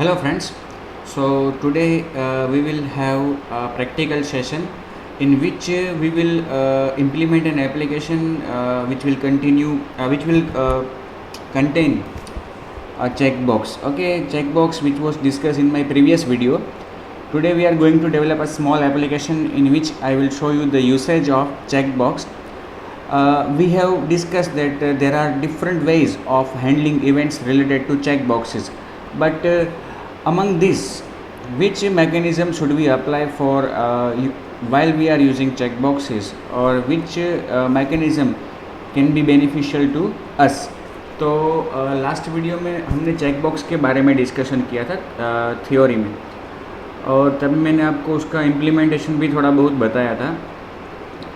Hello friends. So today we will have a practical session in which we will implement an application which will contain a checkbox. Okay, checkbox which was discussed in my previous video. Today we are going to develop a small application in which I will show you the usage of checkbox. We have discussed that there are different ways of handling events related to checkboxes, but among these, which mechanism should we apply for while we are using checkboxes, or which mechanism can be beneficial to us? तो last video में हमने checkbox के बारे में discussion किया था theory में, और तब मैंने आपको उसका इम्प्लीमेंटेशन भी थोड़ा बहुत बताया था.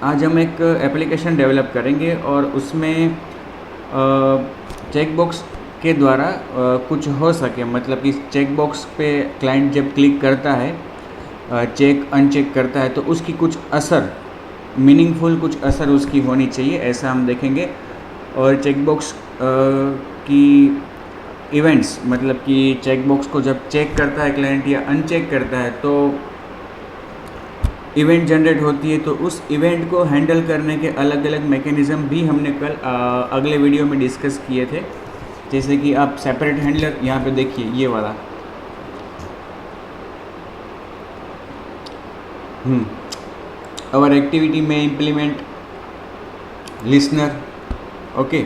आज हम एक एप्लीकेशन डेवलप करेंगे और उसमें चेकबॉक्स के द्वारा कुछ हो सके, मतलब कि चेकबॉक्स पे क्लाइंट जब क्लिक करता है, चेक अनचेक करता है, तो उसकी कुछ असर, मीनिंगफुल कुछ असर उसकी होनी चाहिए, ऐसा हम देखेंगे. और चेकबॉक्स की इवेंट्स, मतलब कि चेकबॉक्स को जब चेक करता है क्लाइंट या अनचेक करता है तो इवेंट जनरेट होती है, तो उस इवेंट को हैंडल करने के अलग अलग मैकेनिज़्म भी हमने कल अगले वीडियो में डिस्कस किए थे. जैसे कि आप सेपरेट हैंडलर यहाँ पे देखिए, ये वाला और एक्टिविटी में इम्प्लीमेंट लिसनर, ओके,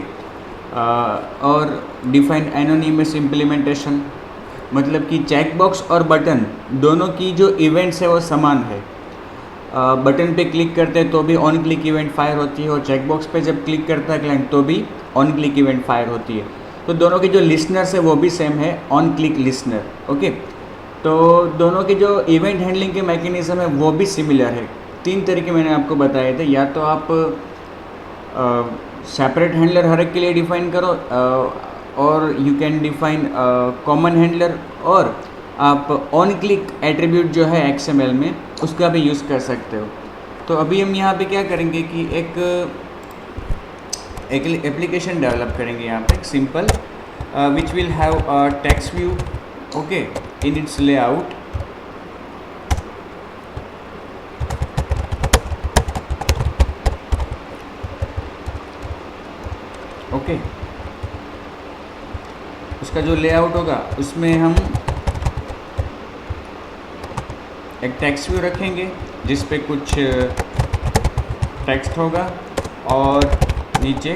और डिफाइन एनोनिमस इम्प्लीमेंटेशन. मतलब कि चेकबॉक्स और बटन दोनों की जो इवेंट्स है वो समान है. बटन पे क्लिक करते हैं तो भी ऑन क्लिक इवेंट फायर होती है, और चेकबॉक्स पे जब क्लिक करता है क्लाइंट तो भी ऑन क्लिक इवेंट फायर होती है. तो दोनों के जो लिसनर्स है वो भी सेम है, ऑन क्लिक लिसनर. ओके, तो दोनों के जो इवेंट हैंडलिंग के मैकेनिज्म है वो भी सिमिलर है. 3 तरीके मैंने आपको बताए थे. या तो आप सेपरेट हैंडलर हर एक के लिए डिफाइन करो, और you can define common handler, और आप ऑन क्लिक एट्रीब्यूट जो है XML में उसका भी यूज़ कर सकते हो. तो अभी हम यहाँ पे क्या करेंगे कि एक एप्लीकेशन डेवलप करेंगे यहाँ पे, simple, which will have a text view, okay, in its layout. Okay, उसका जो लेआउट होगा उसमें हम एक टेक्स्ट व्यू रखेंगे जिस पे कुछ टेक्स्ट होगा, और नीचे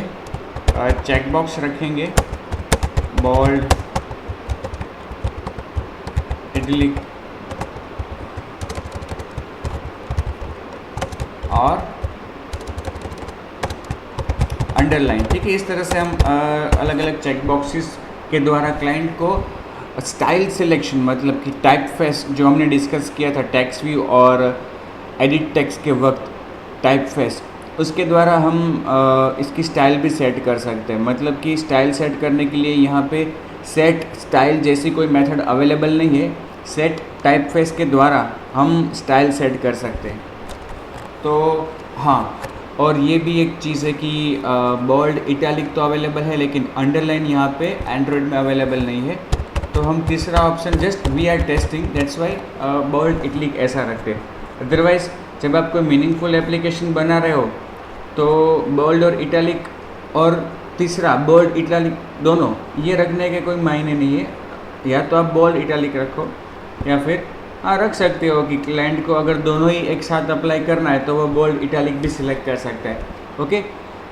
चेकबॉक्स रखेंगे, बोल्ड, इटैलिक और अंडरलाइन. ठीक है, इस तरह से हम अलग अलग चेकबॉक्सेस के द्वारा क्लाइंट को स्टाइल सिलेक्शन, मतलब कि टाइप फेस जो हमने डिस्कस किया था टेक्स्ट व्यू और एडिट टेक्स्ट के वक्त, टाइप फेस, उसके द्वारा हम इसकी स्टाइल भी सेट कर सकते हैं. मतलब कि स्टाइल सेट करने के लिए यहाँ पे सेट स्टाइल जैसी कोई मेथड अवेलेबल नहीं है. सेट टाइप फेस के द्वारा हम स्टाइल सेट कर सकते हैं. तो हाँ, और ये भी एक चीज़ है कि बोल्ड इटैलिक तो अवेलेबल है, लेकिन अंडरलाइन यहाँ पे एंड्रॉयड में अवेलेबल नहीं है. तो हम तीसरा option, just we are testing, that's why bold italic ऐसा रखते हैं. अदरवाइज़ जब आप कोई मीनिंगफुल एप्लीकेशन बना रहे हो तो बोल्ड और इटैलिक, और तीसरा बोल्ड इटैलिक, दोनों ये रखने के कोई मायने नहीं है. या तो आप बोल्ड इटैलिक रखो, या फिर हाँ रख सकते हो कि क्लाइंट को अगर दोनों ही एक साथ अप्लाई करना है तो वो बोल्ड इटैलिक भी सिलेक्ट कर सकता है. ओके,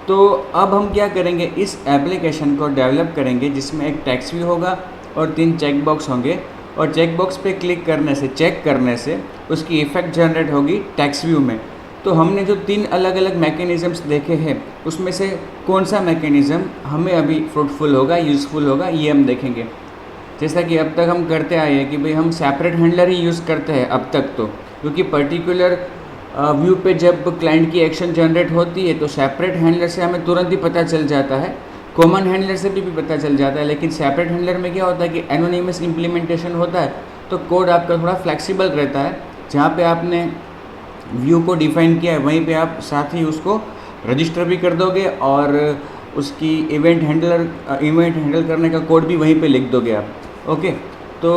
तो अब हम क्या करेंगे, इस एप्लीकेशन को डेवलप करेंगे जिसमें एक टेक्स्ट व्यू होगा और 3 चेकबॉक्स होंगे, और चेकबॉक्स पे क्लिक करने से, चेक करने से उसकी इफ़ेक्ट जनरेट होगी टेक्स्ट व्यू में. तो हमने जो 3 अलग अलग मैकेनिज़म्स देखे हैं उसमें से कौन सा मैकेनिज़्म हमें अभी फ्रूटफुल होगा, यूज़फुल होगा, ये हम देखेंगे. जैसा कि अब तक हम करते आए हैं कि भाई हम सेपरेट हैंडलर ही यूज़ करते हैं अब तक, तो क्योंकि पर्टिकुलर व्यू पे जब क्लाइंट की एक्शन जनरेट होती है तो सेपरेट हैंडलर से हमें तुरंत ही पता चल जाता है, कॉमन हैंडलर से भी पता चल जाता है. लेकिन सेपरेट हैंडलर में क्या होता है कि एनोनिमस इम्प्लीमेंटेशन होता है, तो कोड आपका थोड़ा फ्लेक्सिबल रहता है. जहाँ पे आपने व्यू को डिफाइन किया है वहीं पे आप साथ ही उसको रजिस्टर भी कर दोगे, और उसकी इवेंट हैंडल करने का कोड भी वहीं पे लिख दोगे आप. ओके, तो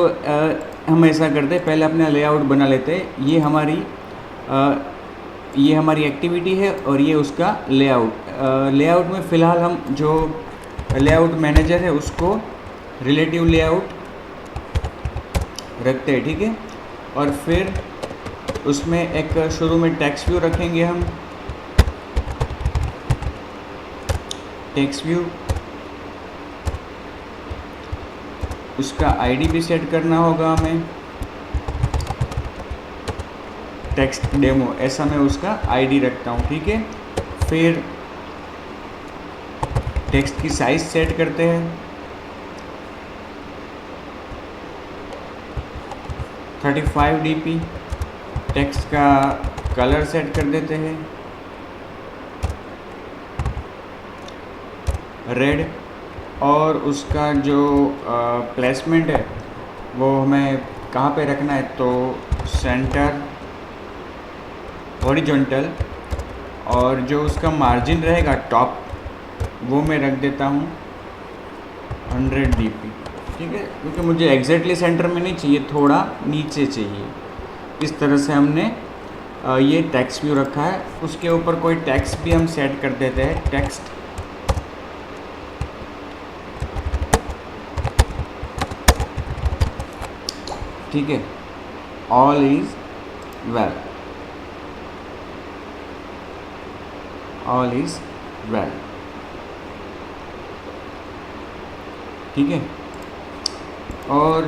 हम ऐसा करते हैं, पहले अपना लेआउट बना लेते हैं। ये हमारी एक्टिविटी है और ये उसका लेआउट। लेआउट में फ़िलहाल हम जो लेआउट मैनेजर है उसको रिलेटिव लेआउट रखते हैं, ठीक है। और फिर उसमें एक शुरू में टेक्स्ट व्यू रखेंगे हम, टेक्स्ट व्यू, उसका आईडी भी सेट करना होगा हमें, टेक्स्ट डेमो ऐसा मैं उसका आईडी रखता हूँ, ठीक है। फिर टेक्स्ट की साइज सेट करते हैं, 35 dp। टेक्स्ट का कलर सेट कर देते हैं, रेड। और उसका जो प्लेसमेंट है वो हमें कहाँ पे रखना है, तो सेंटर, हॉरिजॉन्टल। और जो उसका मार्जिन रहेगा टॉप, वो मैं रख देता हूँ 100 dp, ठीक है, क्योंकि मुझे एग्जैक्टली सेंटर में नहीं चाहिए, थोड़ा नीचे चाहिए। इस तरह से हमने ये टेक्स्ट व्यू रखा है। उसके ऊपर कोई टेक्स्ट भी हम सेट कर देते हैं, टेक्स्ट, ठीक है, all is well, all is well, ठीक है। और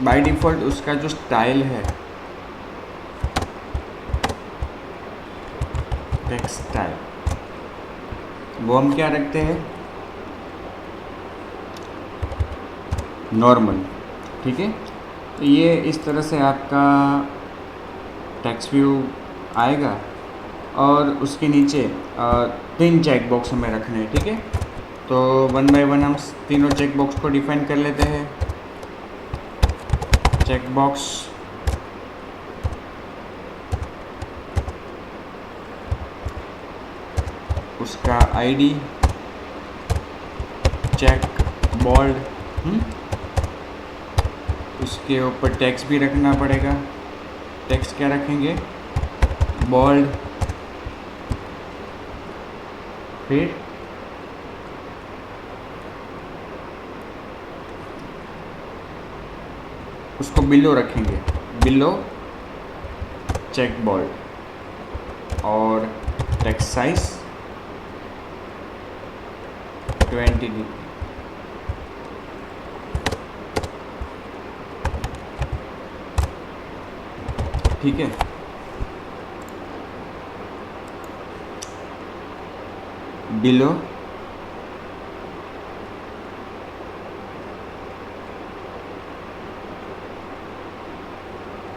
बाय डिफ़ॉल्ट उसका जो स्टाइल है, टेक्स्ट स्टाइल, वो हम क्या रखते हैं, नॉर्मल, ठीक है। तो ये इस तरह से आपका टेक्स्ट व्यू आएगा। और उसके नीचे 3 चेक बॉक्स हमें रखने हैं, ठीक है। तो 1 बाय 1 हम तीनों चेक बॉक्स को डिफाइन कर लेते हैं। चेक बॉक्स, उसका आईडी, चेक बोल्ड, उसके ऊपर टेक्स्ट भी रखना पड़ेगा। टेक्स्ट क्या रखेंगे, बोल्ड। फिर उसको बिलो रखेंगे, बिलो चेक बोल्ड। और टेक्स्ट साइज 20 dp, ठीक है। बिलो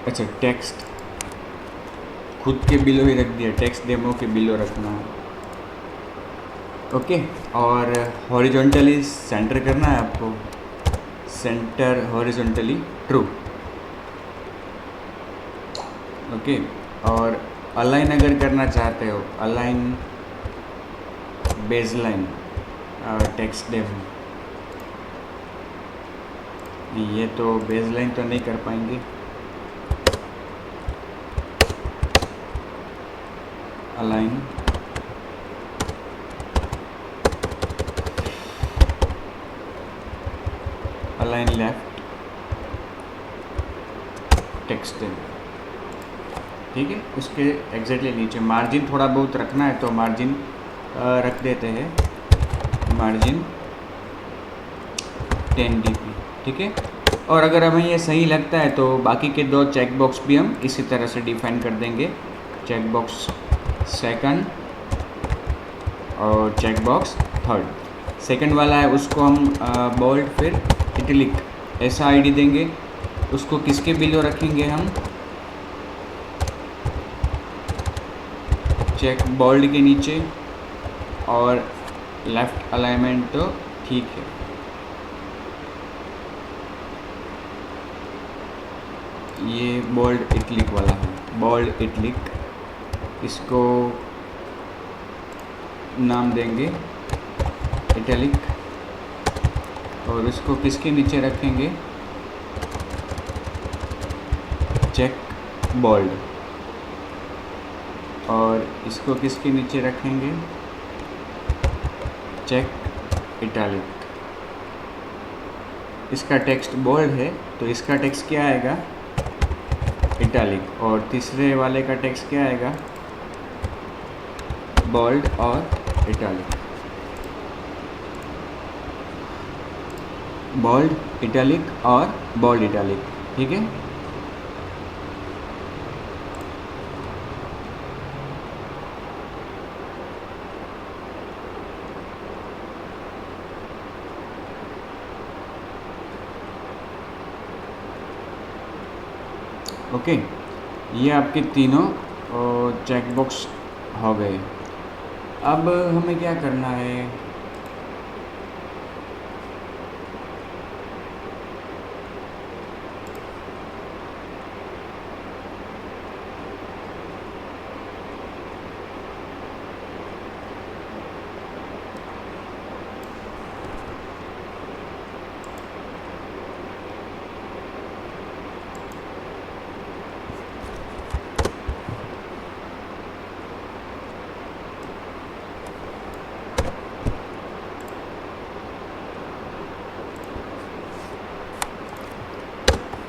अच्छा, टेक्स्ट खुद के बिलो ही रख दिया, टेक्स्ट डेमो के बिलो रखना है, ओके। और हॉरिजॉन्टली सेंटर करना है आपको, सेंटर हॉरिजॉन्टली ट्रू, ओके। और अलाइन अगर करना चाहते हो, align base line text demo, ये तो बेस लाइन तो नहीं कर पाएंगे, align align left text demo, ठीक है। उसके एग्जैक्टली नीचे मार्जिन थोड़ा बहुत रखना है तो मार्जिन रख देते हैं, मार्जिन 10 dp, ठीक है। और अगर हमें ये सही लगता है तो बाकी के 2 चेक बॉक्स भी हम इसी तरह से डिफाइन कर देंगे, चेक बॉक्स सेकंड और चेक बॉक्स थर्ड। सेकंड वाला है उसको हम बोल्ड फिर इटलिक ऐसा आईडी देंगे। उसको किसके बिलो रखेंगे हम, चेक बोल्ड के नीचे, और लेफ़्ट अलाइनमेंट तो ठीक है। ये बोल्ड इटलिक वाला है, बोल्ड इटलिक, इसको नाम देंगे इटैलिक। और इसको किसके नीचे रखेंगे, चेक बोल्ड, और इसको किसके नीचे रखेंगे, चेक इटैलिक। इसका टेक्स्ट बोल्ड है तो इसका टेक्स्ट क्या आएगा, इटैलिक, और तीसरे वाले का टेक्स्ट क्या आएगा, बोल्ड और इटैलिक। बोल्ड, इटैलिक और बोल्ड इटैलिक, ठीक है। ओके, ये आपके तीनों चेक बॉक्स हो गए। अब हमें क्या करना है,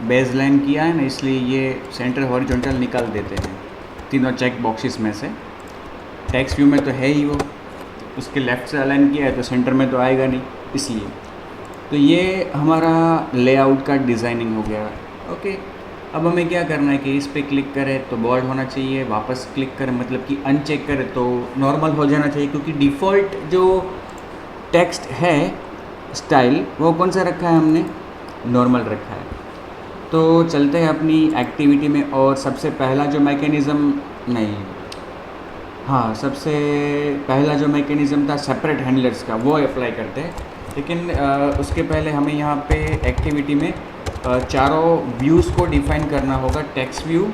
बेस लाइन किया है ना, इसलिए ये सेंटर हॉरिजॉन्टल निकाल देते हैं तीनों चेक बॉक्सेस में से। टेक्स्ट व्यू में तो है ही वो, उसके लेफ़्ट से अलाइन किया है तो सेंटर में तो आएगा नहीं, इसलिए। तो ये हमारा लेआउट का डिज़ाइनिंग हो गया। ओके, अब हमें क्या करना है कि इस पे क्लिक करें तो बोल्ड होना चाहिए, वापस क्लिक करें मतलब कि अनचेक करें तो नॉर्मल हो जाना चाहिए, क्योंकि डिफ़ॉल्ट जो टेक्स्ट है स्टाइल वो कौन सा रखा है हमने, नॉर्मल रखा है। तो चलते हैं अपनी एक्टिविटी में, और सबसे पहला जो मैकेनिज़्म, नहीं हाँ, सबसे पहला जो मैकेनिज़्म था सेपरेट हैंडलर्स का, वो अप्लाई करते हैं। लेकिन उसके पहले हमें यहाँ पे एक्टिविटी में चारों व्यूज़ को डिफाइन करना होगा। टेक्स्ट व्यू,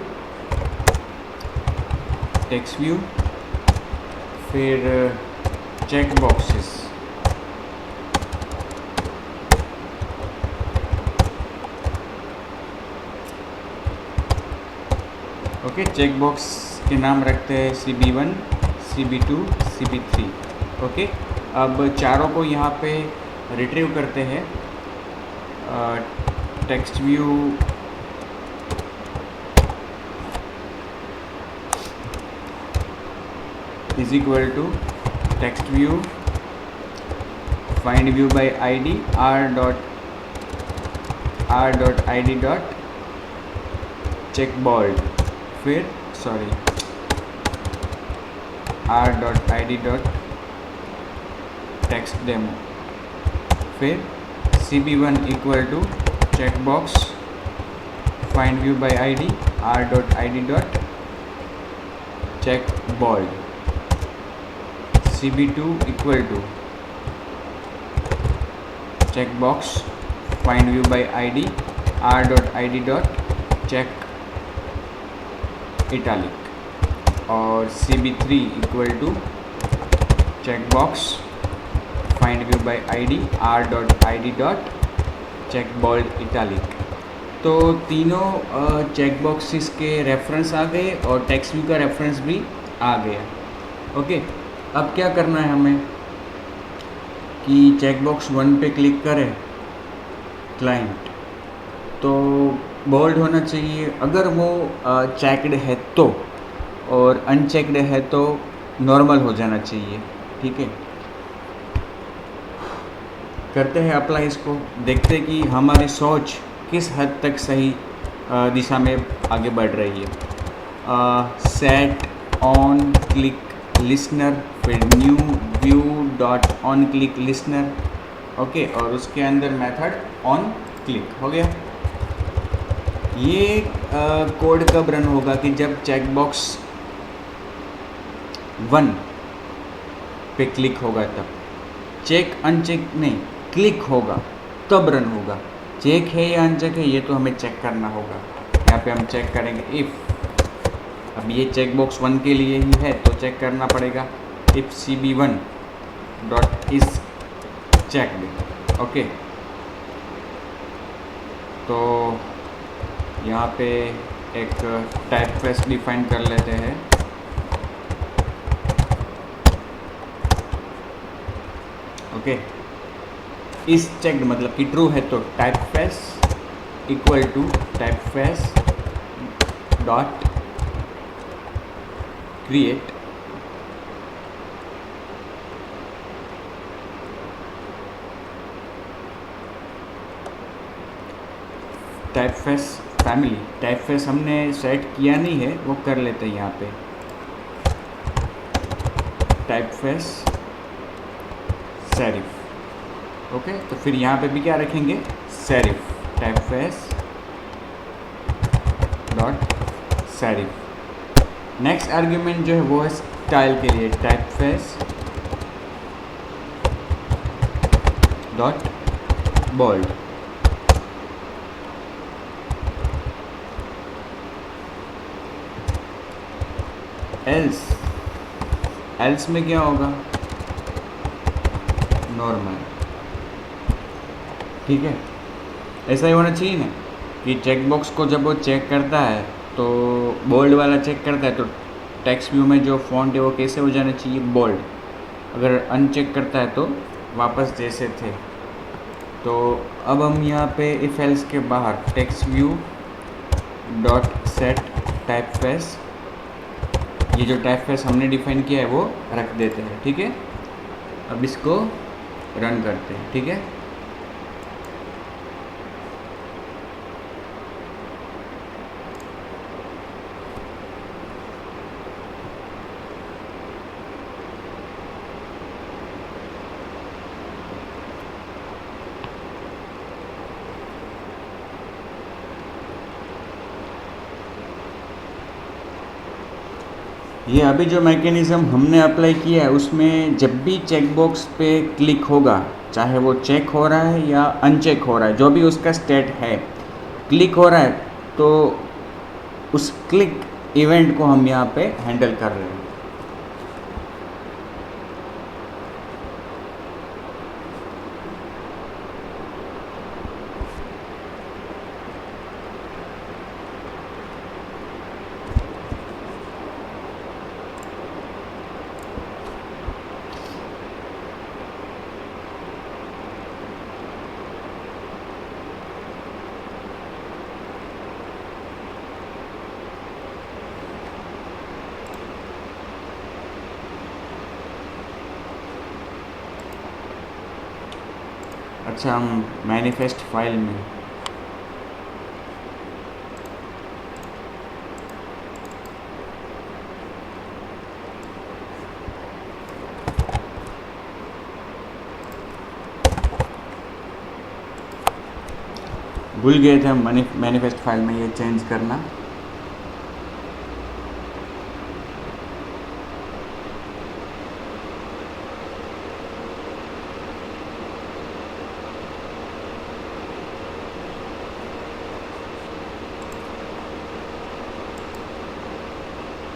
फिर check boxes, okay. Check box के नाम रखते हैं CB1, CB2, CB3, ओके। अब चारों को यहाँ पे रिट्रीव करते हैं। Text view is equal to text view find view by ID r.id dot check bold, फिर r.id डॉट टेक्स्ट डेमो, फिर CB1 equal to check box find view by ID r.id dot check bold, CB2 equal to check box find view by ID r.id dot check italic, और CB3 equal to check box find view by ID r.id dot check bold italic. तो तीनों check boxes के reference आ गए और text view का reference भी आ गया। Okay, अब क्या करना है हमें कि चेक बॉक्स 1 पे क्लिक करें क्लाइंट, तो बोल्ड होना चाहिए अगर वो चेक्ड है तो, और अनचेक्ड है तो नॉर्मल हो जाना चाहिए, ठीक है। करते हैं अप्लाई इसको, देखते हैं कि हमारी सोच किस हद तक सही दिशा में आगे बढ़ रही है। सेट ऑन क्लिक लिसनर, फिर new view dot on click listener, okay, और उसके अंदर मेथड ऑन क्लिक हो गया। ये कोड कब रन होगा कि जब चेक बॉक्स 1 पे क्लिक होगा तब, चेक अनचेक नहीं, क्लिक होगा तब रन होगा। चेक है या अनचेक है ये तो हमें चेक करना होगा। यहाँ पे हम चेक करेंगे इफ़, अब ये चेक बॉक्स 1 के लिए ही है तो चेक करना पड़ेगा if CB1 dot is checked, okay. तो यहाँ पे एक टाइप फेस डिफाइन कर लेते हैं। ओके, इस चेक्ड मतलब कि ट्रू है तो type face equal to type face dot create typeface family. Typeface हमने सेट किया नहीं है, वो कर लेते हैं यहाँ पे टाइप फेस सेरिफ। ओके, तो फिर यहाँ पे भी क्या रखेंगे, serif type face dot serif. Next argument जो है वो है स्टाइल के लिए type face dot bold. Else में क्या होगा, नॉर्मल। ठीक है, ऐसा ही होना चाहिए ना कि चेक बॉक्स को जब वो चेक करता है तो बोल्ड वाला चेक करता है तो टेक्स्ट व्यू में जो फॉन्ट है वो कैसे हो जाना चाहिए, बोल्ड। अगर अनचेक करता है तो वापस जैसे थे। तो अब हम यहाँ पे इफ एल्स के बाहर text view dot set type face, ये जो टाइप फेस हमने डिफाइन किया है वो रख देते हैं। ठीक है, अब इसको रन करते हैं। ठीक है, ये अभी जो मैकेनिज़्म हमने अप्लाई किया है उसमें जब भी चेक बॉक्स पे क्लिक होगा, चाहे वो चेक हो रहा है या अनचेक हो रहा है, जो भी उसका स्टेट है, क्लिक हो रहा है तो उस क्लिक इवेंट को हम यहाँ पे हैंडल कर रहे हैं। अच्छा, हम मैनिफेस्ट फाइल में भूल गए थे हम मैनिफेस्ट फाइल में ये चेंज करना।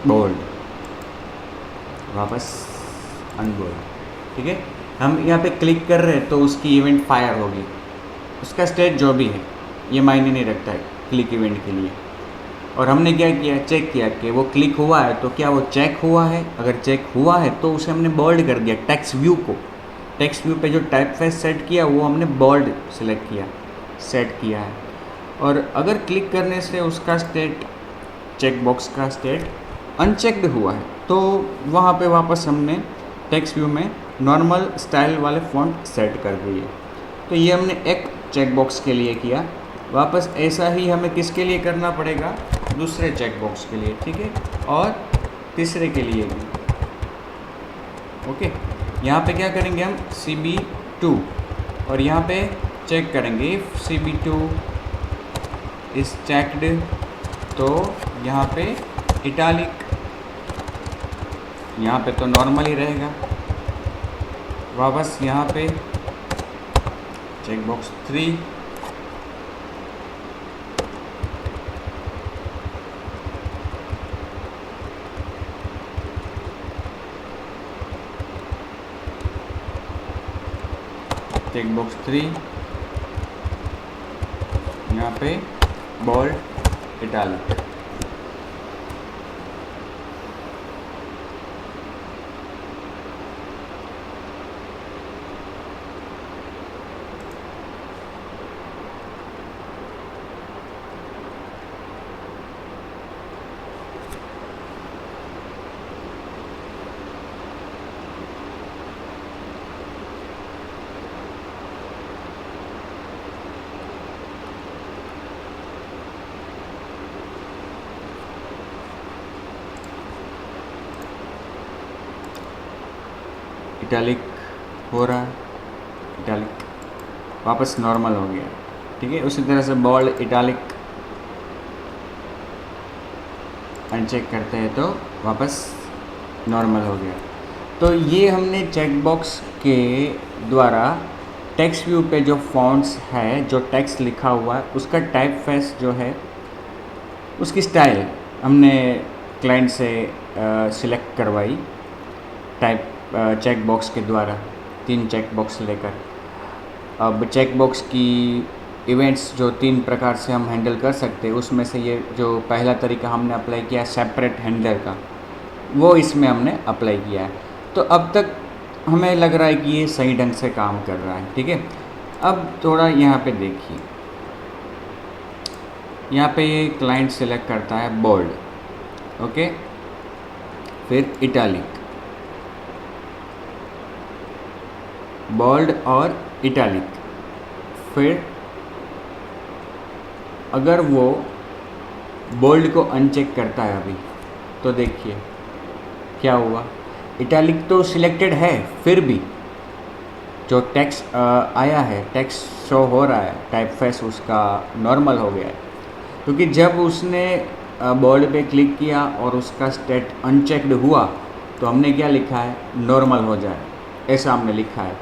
बोल्ड वापस अनबोल्ड। ठीक है, हम यहाँ पे क्लिक कर रहे हैं तो उसकी इवेंट फायर होगी, उसका स्टेट जो भी है ये मायने नहीं रखता है क्लिक इवेंट के लिए। और हमने क्या किया, चेक किया कि वो क्लिक हुआ है तो क्या वो चेक हुआ है। अगर चेक हुआ है तो उसे हमने बोल्ड कर दिया टेक्स्ट व्यू को। टेक्स्ट व्यू पे जो टाइप फेस सेट किया वो हमने बोल्ड सेलेक्ट किया, सेट किया है। और अगर क्लिक करने से उसका स्टेट, चेक बॉक्स का स्टेट अनचेक्ड हुआ है तो वहाँ पे वापस हमने टेक्स्ट व्यू में नॉर्मल स्टाइल वाले फॉन्ट सेट कर दिए। तो ये हमने एक चेक बॉक्स के लिए किया। वापस ऐसा ही हमें किसके लिए करना पड़ेगा, दूसरे चेक बॉक्स के लिए। ठीक है, और तीसरे के लिए भी। ओके, यहाँ पे क्या करेंगे हम, CB2, और यहाँ पे चेक करेंगे इफ CB2 इज चेक्ड, तो यहाँ पे इटालिक, यहाँ पे तो नॉर्मल ही रहेगा। वापस यहाँ पे चेक बॉक्स 3, चेक बॉक्स 3, यहाँ पे बोल्ड इटालिक। इटैलिक हो रहा है, इटैलिक वापस नॉर्मल हो गया, ठीक है। उसी तरह से बोल्ड इटैलिक अनचेक करते हैं तो वापस नॉर्मल हो गया। तो ये हमने चेक बॉक्स के द्वारा टेक्स्ट व्यू पे जो फॉन्ट्स है, जो टेक्स्ट लिखा हुआ है, उसका टाइप फेस जो है, उसकी स्टाइल हमने क्लाइंट से सिलेक्ट करवाई टाइप चेक बॉक्स के द्वारा, 3 चेक बॉक्स लेकर। अब चेक बॉक्स की इवेंट्स जो 3 प्रकार से हम हैंडल कर सकते हैं, उसमें से ये जो पहला तरीका हमने अप्लाई किया सेपरेट हैंडलर का, वो इसमें हमने अप्लाई किया है। तो अब तक हमें लग रहा है कि ये सही ढंग से काम कर रहा है, ठीक है। अब थोड़ा यहाँ पे देखिए, यहाँ पे ये क्लाइंट सिलेक्ट करता है बोल्ड, ओके, फिर इटैलिक, बोल्ड और इटैलिक। फिर अगर वो बोल्ड को अनचेक करता है अभी, तो देखिए क्या हुआ, इटैलिक तो सिलेक्टेड है, फिर भी जो टेक्स्ट आया है, टेक्स्ट शो हो रहा है, टाइप फेस उसका नॉर्मल हो गया है, क्योंकि जब उसने बोल्ड पे क्लिक किया और उसका स्टेट अनचेक्ड हुआ तो हमने क्या लिखा है, नॉर्मल हो जाए, ऐसा हमने लिखा है।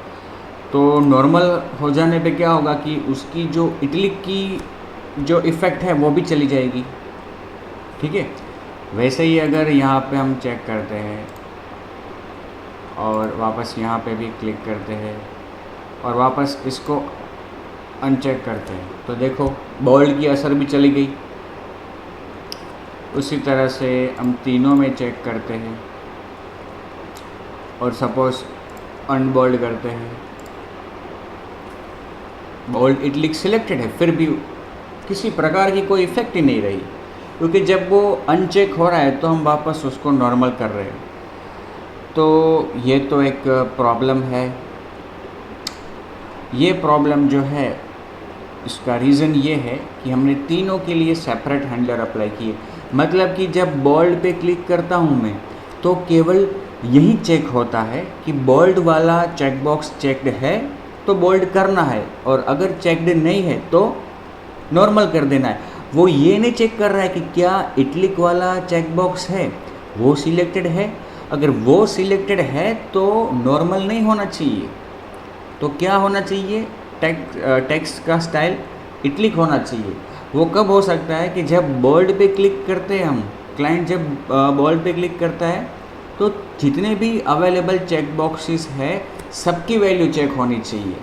तो नॉर्मल हो जाने पे क्या होगा कि उसकी जो इटैलिक की जो इफ़ेक्ट है वो भी चली जाएगी, ठीक है। वैसे ही अगर यहाँ पे हम चेक करते हैं और वापस यहाँ पे भी क्लिक करते हैं और वापस इसको अनचेक करते हैं, तो देखो बोल्ड की असर भी चली गई। उसी तरह से हम तीनों में चेक करते हैं और सपोज अनबोल्ड करते हैं, बोल्ड इटैलिक सिलेक्टेड है, फिर भी किसी प्रकार की कोई इफ़ेक्ट ही नहीं रही, क्योंकि जब वो अनचेक हो रहा है तो हम वापस उसको नॉर्मल कर रहे हैं। तो ये तो एक प्रॉब्लम है। ये प्रॉब्लम जो है, इसका रीज़न ये है कि हमने तीनों के लिए सेपरेट हैंडलर अप्लाई किए। मतलब कि जब बोल्ड पे क्लिक करता हूँ मैं, तो केवल यही चेक होता है कि बोल्ड वाला चेक बॉक्स चेक्ड है तो बोल्ड करना है, और अगर चेक्ड नहीं है तो नॉर्मल कर देना है। वो ये नहीं चेक कर रहा है कि क्या इटैलिक वाला चेक बॉक्स है वो सिलेक्टेड है, अगर वो सिलेक्टेड है तो नॉर्मल नहीं होना चाहिए। तो क्या होना चाहिए, टेक्स्ट का स्टाइल इटैलिक होना चाहिए। वो कब हो सकता है कि जब बोल्ड पे क्लिक करते हैं हम, क्लाइंट जब बोल्ड पे क्लिक करता है तो जितने भी अवेलेबल चेक बॉक्सेस है सबकी वैल्यू चेक होनी चाहिए।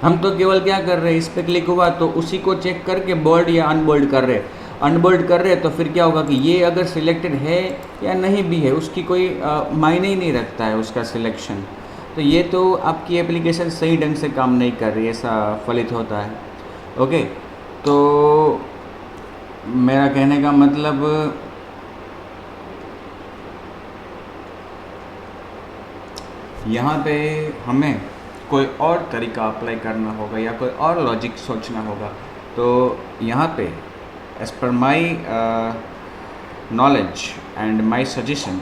हम तो केवल क्या कर रहे हैं, इस पर क्लिक हुआ तो उसी को चेक करके बोल्ड या अनबोल्ड कर रहे हैं। अनबोल्ड कर रहे हैं तो फिर क्या होगा कि ये अगर सिलेक्टेड है या नहीं भी है उसकी कोई मायने ही नहीं रखता है उसका सिलेक्शन। तो ये तो आपकी एप्लीकेशन सही ढंग से काम नहीं कर रही, ऐसा फलित होता है। ओके, तो मेरा कहने का मतलब यहाँ पे हमें कोई और तरीका अप्लाई करना होगा या कोई और लॉजिक सोचना होगा। तो यहाँ पे as per my knowledge and my suggestion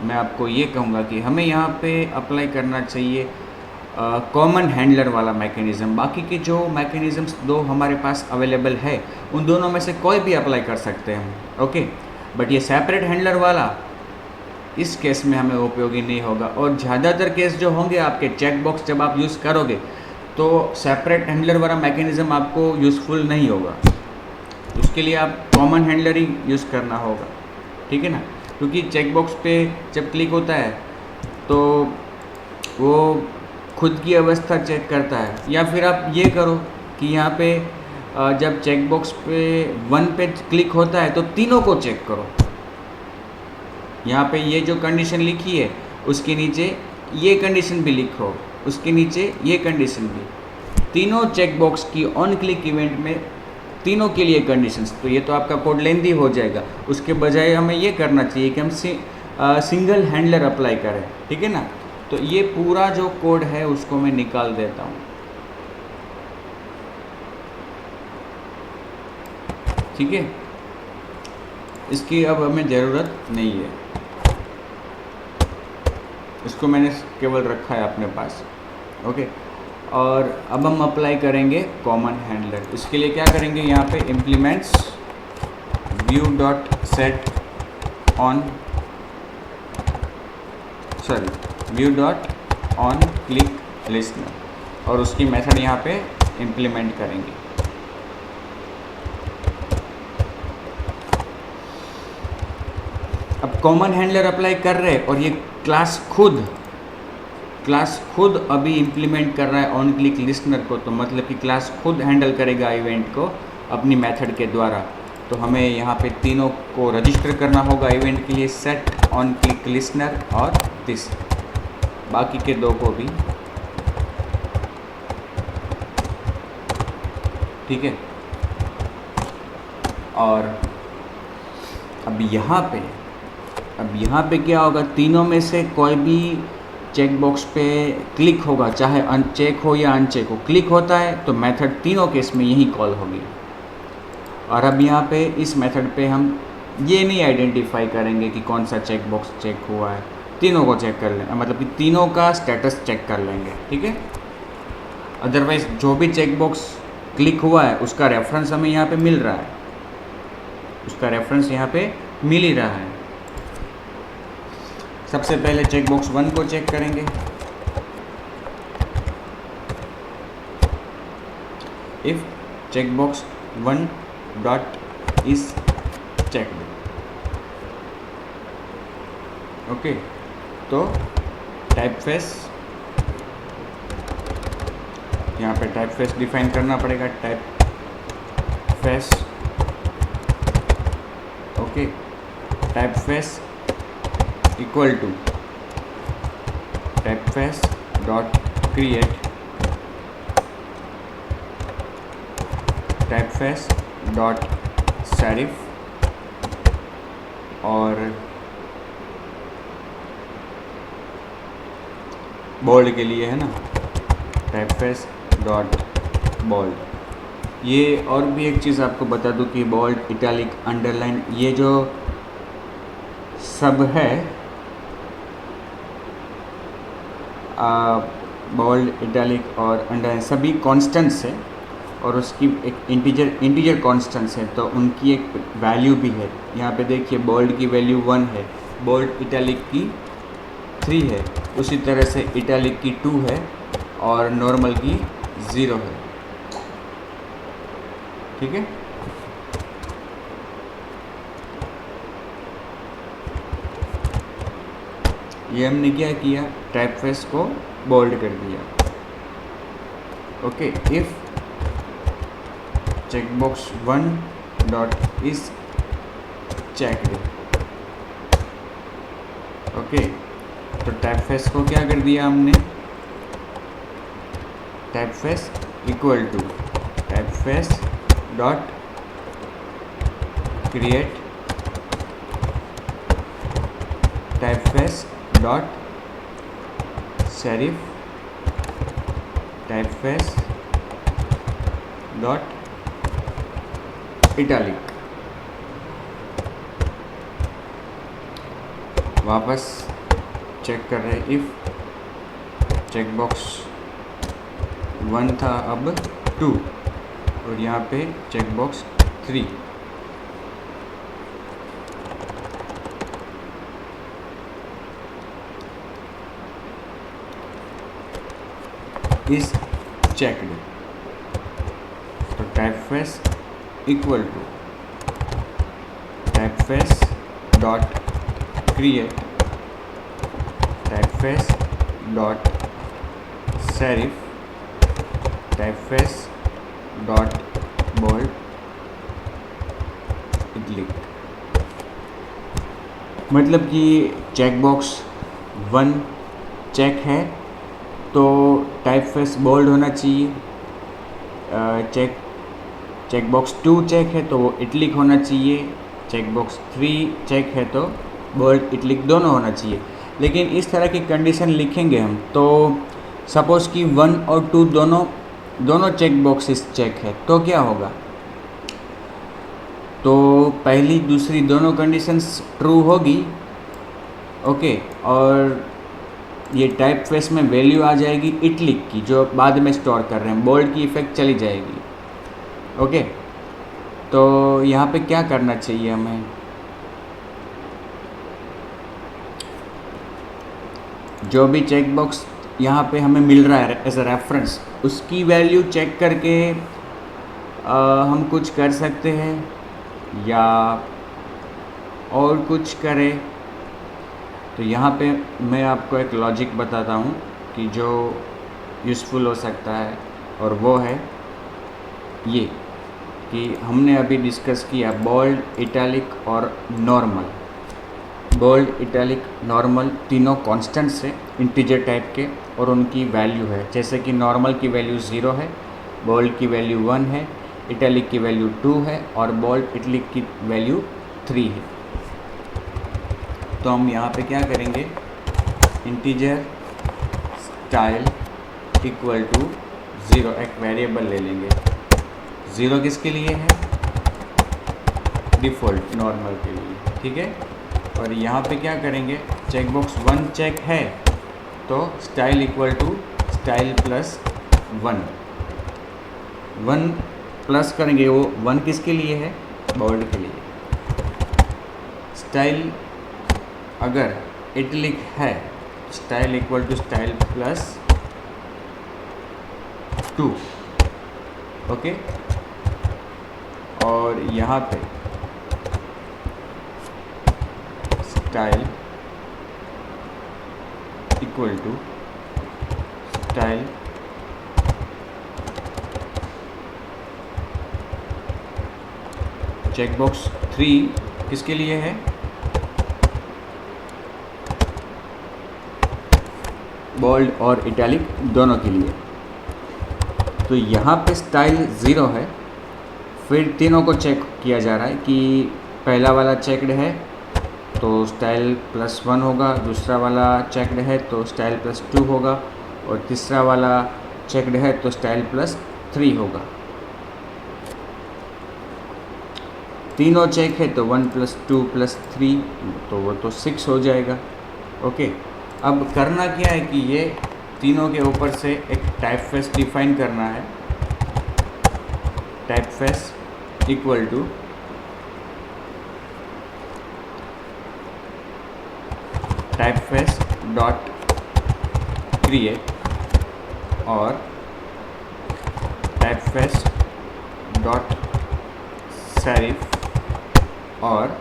मैं आपको ये कहूँगा कि हमें यहाँ पे अप्लाई करना चाहिए कॉमन हैंडलर वाला मैकेनिज़्म। बाकी के जो मैकेनिज़म्स दो हमारे पास अवेलेबल है उन दोनों में से कोई भी अप्लाई कर सकते हैं हम, ओके। बट ये सेपरेट हैंडलर वाला इस केस में हमें उपयोगी नहीं होगा। और ज़्यादातर केस जो होंगे आपके चेक बॉक्स जब आप यूज़ करोगे तो सेपरेट हैंडलर वाला मैकेनिज़्म आपको यूज़फुल नहीं होगा। उसके लिए आप कॉमन हैंडलर ही यूज़ करना होगा, ठीक है ना। क्योंकि चेक बॉक्स पे जब क्लिक होता है तो वो खुद की अवस्था चेक करता है, या फिर आप ये करो कि यहाँ पे जब चेक बॉक्स पे 1 पे क्लिक होता है तो तीनों को चेक करो। यहाँ पे ये जो कंडीशन लिखी है उसके नीचे ये कंडीशन भी लिखो, उसके नीचे ये कंडीशन भी, तीनों चेक बॉक्स की ऑन क्लिक इवेंट में तीनों के लिए कंडीशंस। तो ये तो आपका कोड लेंदी हो जाएगा। उसके बजाय हमें ये करना चाहिए कि हम सिंगल हैंडलर अप्लाई करें, ठीक है ना। तो ये पूरा जो कोड है उसको मैं निकाल देता हूँ, ठीक है। इसकी अब हमें ज़रूरत नहीं है। इसको मैंने केवल रखा है अपने पास। ओके, और अब हम अप्लाई करेंगे कॉमन हैंडलर। इसके लिए क्या करेंगे, यहाँ पे implements view dot set on view dot on click listener, और उसकी मेथड यहाँ पे इम्प्लीमेंट करेंगे। अब कॉमन हैंडलर अप्लाई कर रहे और ये क्लास खुद अभी इम्प्लीमेंट कर रहा है ऑन क्लिक लिस्टनर को, तो मतलब कि क्लास खुद हैंडल करेगा इवेंट को अपनी मेथड के द्वारा। तो हमें यहाँ पे तीनों को रजिस्टर करना होगा इवेंट के लिए, सेट ऑन क्लिक लिस्टनर और दिस, बाकी के दो को भी। ठीक है, और अब यहाँ पे क्या होगा, तीनों में से कोई भी चेक बॉक्स पे क्लिक होगा, चाहे अनचेक हो या अनचेक हो, क्लिक होता है तो मेथड तीनों केस में यही कॉल होगी। और अब यहाँ पे इस मेथड पे हम ये नहीं आइडेंटिफाई करेंगे कि कौन सा चेक बॉक्स चेक हुआ है, तीनों को चेक कर लेंगे, मतलब कि तीनों का स्टेटस चेक कर लेंगे। ठीक है, अदरवाइज जो भी चेक बॉक्स क्लिक हुआ है उसका रेफरेंस हमें यहाँ पे मिल रहा है, उसका रेफरेंस यहाँ पे मिल ही रहा है। सबसे पहले चेक बॉक्स 1 को चेक करेंगे। If check box 1 dot is checked, okay, तो टाइपफेस, यहाँ पे टाइपफेस डिफाइन करना पड़ेगा, typeface, okay, typeface equal to typeface dot create typeface dot serif, और बोल्ड के लिए है ना टाइपफेस डॉट बोल्ड। ये और भी एक चीज़ आपको बता दूं कि बोल्ड, इटैलिक, अंडरलाइन, ये जो सब है, बोल्ड, इटैलिक और अंडरलाइन सभी कॉन्स्टेंट्स है, और उसकी एक इंटीजर कॉन्स्टेंट्स है, तो उनकी एक वैल्यू भी है। यहाँ पे देखिए बोल्ड की वैल्यू 1 है, बोल्ड इटैलिक की 3 है, उसी तरह से इटैलिक की 2 है और नॉर्मल की 0 है। ठीक है, ये हमने क्या किया, टाइपफेस को बोल्ड कर दिया। Okay, if checkbox 1 dot is checked, okay, तो टाइपफेस को क्या कर दिया हमने, typeface equal to typeface dot create typeface dot serif typeface dot italic. वापस चेक कर रहे, इफ चेकबॉक्स 1 था अब 2, और यहाँ पे चेकबॉक्स 3, इज चेक्ड, तो typeface equal to typeface dot create typeface dot serif typeface dot bold italic. मतलब कि चेकबॉक्स 1 चेक है तो टाइपफेस बोल्ड होना चाहिए, चेकबॉक्स 2 चेक है तो वो इटैलिक होना चाहिए, चेकबॉक्स 3 चेक है तो बोल्ड इटैलिक दोनों होना चाहिए। लेकिन इस तरह की कंडीशन लिखेंगे हम तो सपोज़ कि 1 और 2 दोनों चेक बॉक्सेस चेक है तो क्या होगा, तो पहली दूसरी दोनों कंडीशंस ट्रू होगी, ओके, और ये टाइप फेस में वैल्यू आ जाएगी इटलिक की, जो बाद में स्टोर कर रहे हैं, बोल्ड की इफ़ेक्ट चली जाएगी। ओके, तो यहाँ पे क्या करना चाहिए हमें, जो भी चेक बॉक्स यहाँ पे हमें मिल रहा है एज अ रेफरेंस, उसकी वैल्यू चेक करके हम कुछ कर सकते हैं या और कुछ करें। तो यहाँ पे मैं आपको एक लॉजिक बताता हूँ कि जो यूज़फुल हो सकता है, और वो है ये कि हमने अभी डिस्कस किया बोल्ड, इटैलिक और नॉर्मल। बोल्ड, इटैलिक, नॉर्मल तीनों कांस्टेंट्स है इंटीजर टाइप के, और उनकी वैल्यू है, जैसे कि नॉर्मल की वैल्यू 0 है, बोल्ड की वैल्यू 1 है, इटैलिक की वैल्यू 2 है और बोल्ड इटैलिक की वैल्यू 3 है। तो हम यहाँ पे क्या करेंगे, इंटीजर स्टाइल इक्वल टू 0 एक वेरिएबल ले लेंगे। 0 किसके लिए है, डिफ़ॉल्ट नॉर्मल के लिए, ठीक है। और यहाँ पे क्या करेंगे, चेक बॉक्स 1 चेक है तो style equal to style plus 1 plus करेंगे, वो 1 किसके लिए है, बोल्ड के लिए। स्टाइल अगर इटलिक है, style equal to style plus 2, okay. और यहाँ पे style equal to style check box 3 किसके लिए है, बोल्ड और इटैलिक दोनों के लिए। तो यहाँ पे स्टाइल 0 है, फिर तीनों को चेक किया जा रहा है कि पहला वाला चेकड है तो स्टाइल प्लस 1 होगा, दूसरा वाला चेकड है तो स्टाइल प्लस 2 होगा, और तीसरा वाला चेकड है तो स्टाइल प्लस 3 होगा। तीनों चेक है तो 1 प्लस 2 प्लस 3 तो वो तो 6 हो जाएगा, ओके। अब करना क्या है कि ये तीनों के ऊपर से एक टाइप फेस डिफाइन करना है। Type face equal to type face dot create और टाइप फेस डॉट सेरिफ, और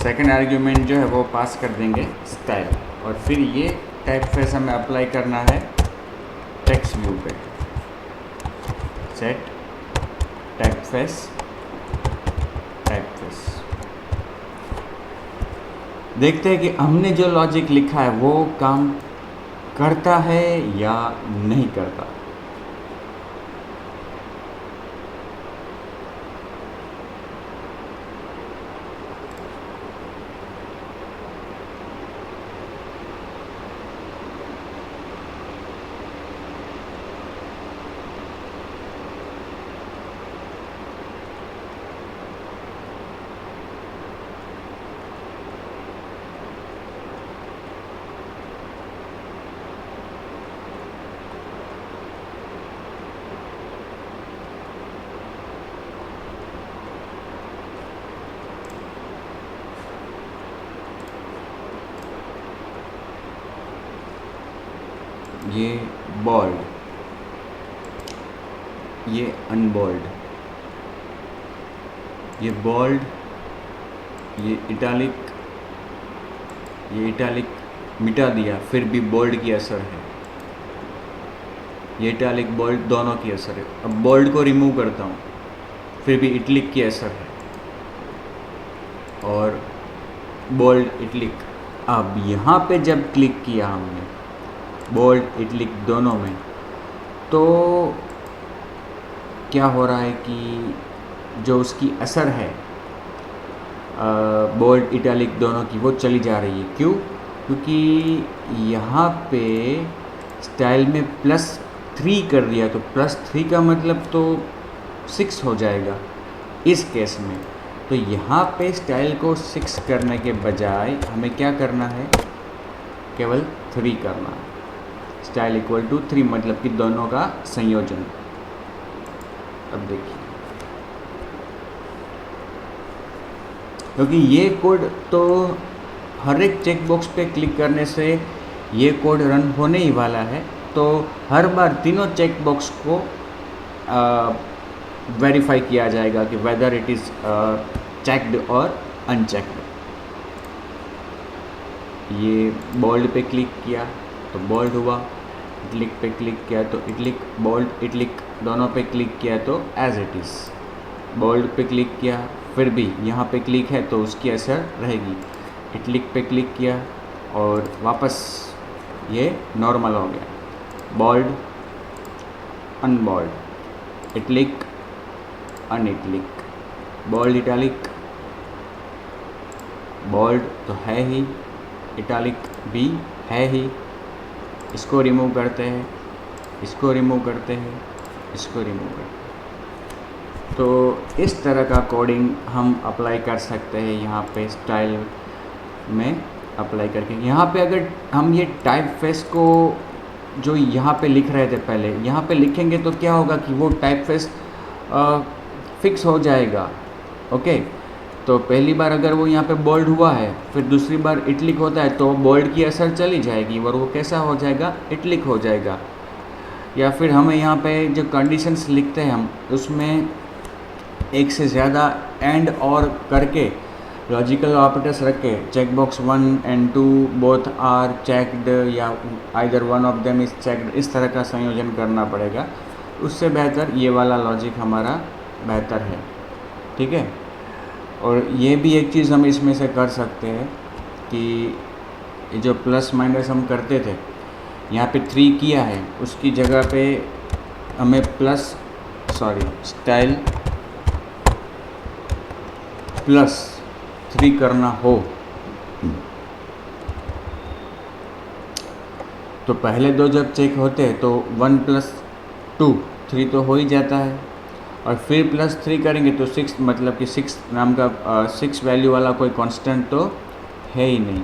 सेकेंड आर्ग्यूमेंट जो है वो पास कर देंगे स्टाइल, और फिर ये टाइप फेस हमें अप्लाई करना है टेक्स्ट व्यू पे। सेट टाइप फेस, देखते हैं कि हमने जो लॉजिक लिखा है वो काम करता है या नहीं करता। ये बोल्ड, ये अनबोल्ड, ये बोल्ड, ये इटैलिक मिटा दिया, फिर भी बोल्ड की असर है। ये इटैलिक बोल्ड दोनों की असर है। अब बोल्ड को रिमूव करता हूँ, फिर भी इटलिक की असर है, और बोल्ड इटलिक। अब यहाँ पे जब क्लिक किया हमने बोल्ड इटलिक दोनों में, तो क्या हो रहा है कि जो उसकी असर है बोल्ड इटैलिक दोनों की, वो चली जा रही है। क्यों? क्योंकि यहाँ पे स्टाइल में +3 कर दिया, तो +3 का मतलब तो 6 हो जाएगा इस केस में। तो यहाँ पे स्टाइल को 6 करने के बजाय हमें क्या करना है, केवल 3 करना है। स्टाइल इक्वल टू 3 मतलब कि दोनों का संयोजन। अब देखिए, क्योंकि ये कोड तो हर एक चेक बॉक्स पे क्लिक करने से ये कोड रन होने ही वाला है, तो हर बार तीनों चेक बॉक्स को वेरीफाई किया जाएगा कि वेदर इट इज़ चेक्ड और अनचेक्ड। ये बोल्ड पे क्लिक किया तो बोल्ड हुआ, इटलिक पे क्लिक किया तो इटलिक, बोल्ड इटलिक दोनों पे क्लिक किया तो एज इट इज़। बोल्ड पे क्लिक किया फिर भी यहाँ पे क्लिक है तो उसकी असर रहेगी। इटलिक पे क्लिक किया और वापस ये नॉर्मल हो गया। Bold unbold, italic unitalic, bold italic, bold तो है ही, इटैलिक भी है ही। इसको रिमूव करते हैं, इसको रिमूव करते हैं, इसको रिमूव करते हैं। तो इस तरह का कोडिंग हम अप्लाई कर सकते हैं यहाँ पे स्टाइल में अप्लाई करके। यहाँ पे अगर हम ये टाइप फेस को जो यहाँ पे लिख रहे थे पहले, यहाँ पे लिखेंगे तो क्या होगा कि वो टाइप फेस फिक्स हो जाएगा। ओके, तो पहली बार अगर वो यहाँ पे बोल्ड हुआ है, फिर दूसरी बार इटलिक होता है तो बोल्ड की असर चली जाएगी और वो कैसा हो जाएगा, इटलिक हो जाएगा। या फिर हमें यहाँ पे जो कंडीशंस लिखते हैं हम, उसमें एक से ज़्यादा एंड और करके लॉजिकल ऑपरेटर्स रख के check box 1 and 2 both are checked या either one of them is checked, इस तरह का संयोजन करना पड़ेगा। उससे बेहतर ये वाला लॉजिक हमारा बेहतर है। ठीक है, और ये भी एक चीज़ हम इसमें से कर सकते हैं कि जो प्लस माइनस हम करते थे, यहाँ पे 3 किया है, उसकी जगह पे हमें स्टाइल +3 करना हो तो पहले 2 जब चेक होते हैं तो 1 + 2 3 तो हो ही जाता है, और फिर +3 करेंगे तो 6, मतलब कि 6 नाम का 6 वैल्यू वाला कोई कांस्टेंट तो है ही नहीं।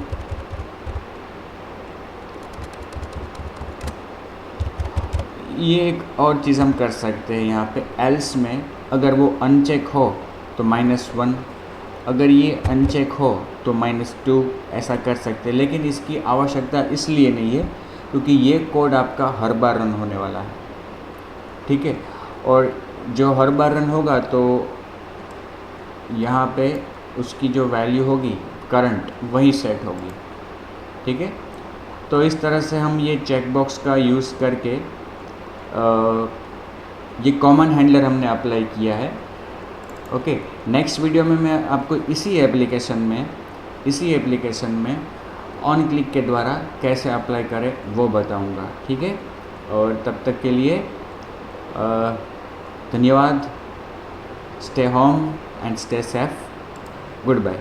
ये एक और चीज़ हम कर सकते हैं यहाँ पे, एल्स में अगर वो अनचेक हो तो -1, अगर ये अनचेक हो तो -2, ऐसा कर सकते हैं। लेकिन इसकी आवश्यकता इसलिए नहीं है क्योंकि ये कोड आपका हर बार रन होने वाला है। ठीक है, और जो हर बार रन होगा तो यहाँ पे उसकी जो वैल्यू होगी करंट वही सेट होगी। ठीक है, तो इस तरह से हम ये चेक बॉक्स का यूज़ करके ये कॉमन हैंडलर हमने अप्लाई किया है। ओके, नेक्स्ट वीडियो में मैं आपको इसी एप्लीकेशन में ऑन क्लिक के द्वारा कैसे अप्लाई करें वो बताऊंगा। ठीक है, और तब तक के लिए धन्यवाद। Stay home and stay safe. Good bye.